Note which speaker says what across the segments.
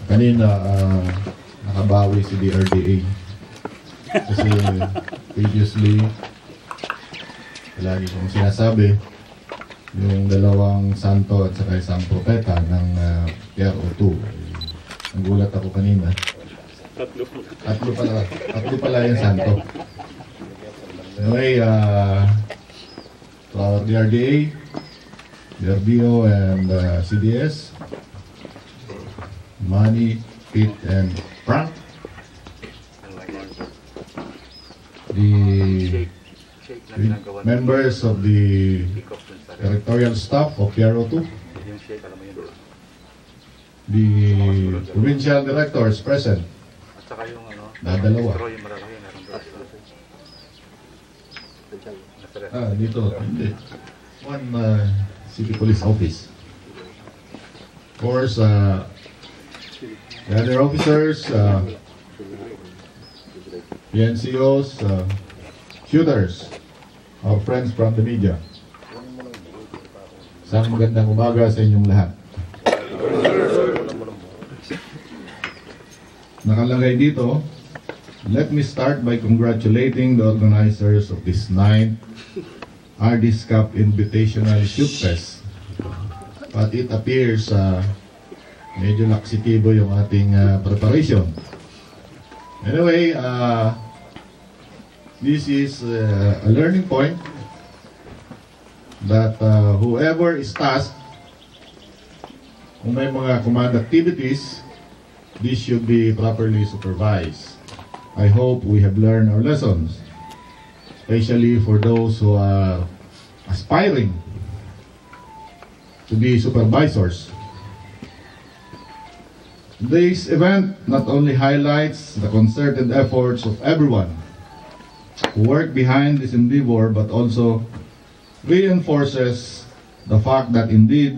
Speaker 1: Kanina, nakabawi si DRDA. Kasi previously, lagi kong sinasabi, yung dalawang santo at saka isang propeta ng PRO2. Nagulat ako kanina. Tatlo pala yung santo. Anyway, to our DRDA, DRDO, and CDS, Manny, Pete, and Frank, the members of the territorial staff of PRO2, the provincial directors present, dalawa. Dito, hindi. One city police office. Of course, the other officers, PNCOs, shooters, our friends from the media. Isang magandang umaga sa inyong lahat. Nakalagay dito, let me start by congratulating the organizers of this 9th RD's Cup Invitational Shoot Fest. But it appears medyo laksitibo yung ating preparation. Anyway, this is a learning point that whoever is tasked, kung may mga command activities, this should be properly supervised. I hope we have learned our lessons, especially for those who are aspiring to be supervisors. This event not only highlights the concerted efforts of everyone who work behind this endeavor, but also reinforces the fact that indeed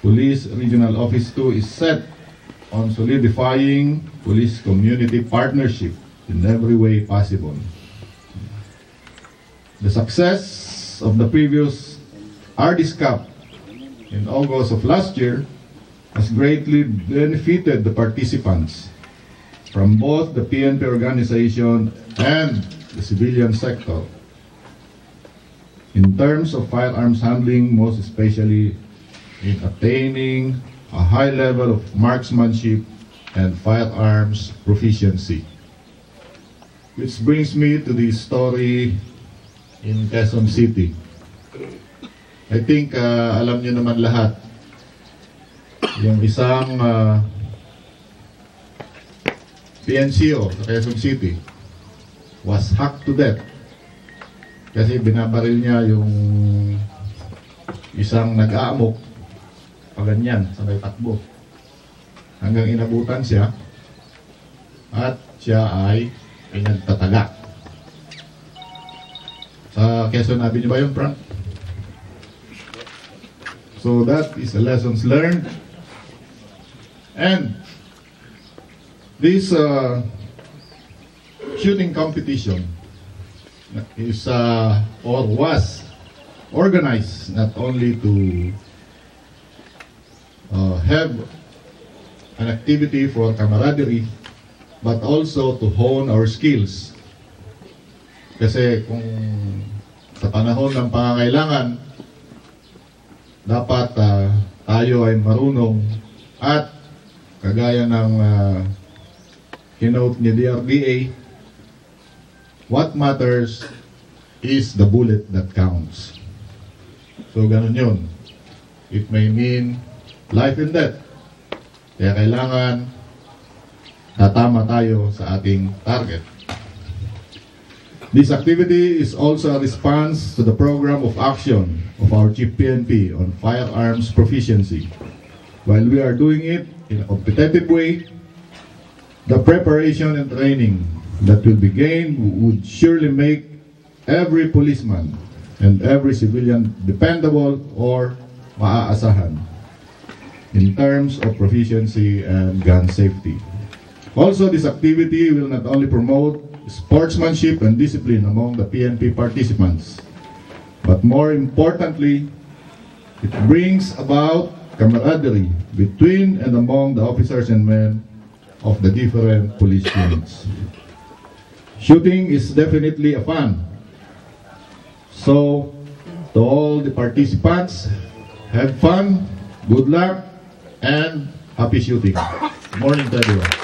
Speaker 1: Police Regional Office 2 is set on solidifying police community partnership in every way possible. The success of the previous RD's Cup in August of last year has greatly benefited the participants from both the PNP organization and the civilian sector in terms of firearms handling, most especially in attaining a high level of marksmanship and firearms proficiency. Which brings me to the story in Quezon City. I think alam niyo naman lahat, yung isang PNCO sa Quezon City was hacked to death kasi binabaril niya yung isang nag-aamok paganyan sa may takbo hanggang inabutan siya at siya ay pinagtataga. Sa Quezon Avenue ba yun, Frank? So that is a lessons learned. And this shooting competition is or was organized not only to have an activity for camaraderie, but also to hone our skills. Kasi kung sa panahon ng pangangailangan, dapat tayo ay marunong at kagaya ng keynote ni DRDA, what matters is the bullet that counts. So ganun yun. It may mean life and death. Kaya kailangan tatama tayo sa ating target. This activity is also a response to the program of action of our Chief PNP on firearms proficiency. While we are doing it in a competitive way, the preparation and training that will be gained would surely make every policeman and every civilian dependable or maaasahan in terms of proficiency and gun safety. Also, this activity will not only promote sportsmanship and discipline among the PNP participants, but more importantly, it brings about camaraderie between and among the officers and men of the different police units. Shooting is definitely a fun. So, to all the participants, have fun, good luck, and happy shooting. Good morning to everyone.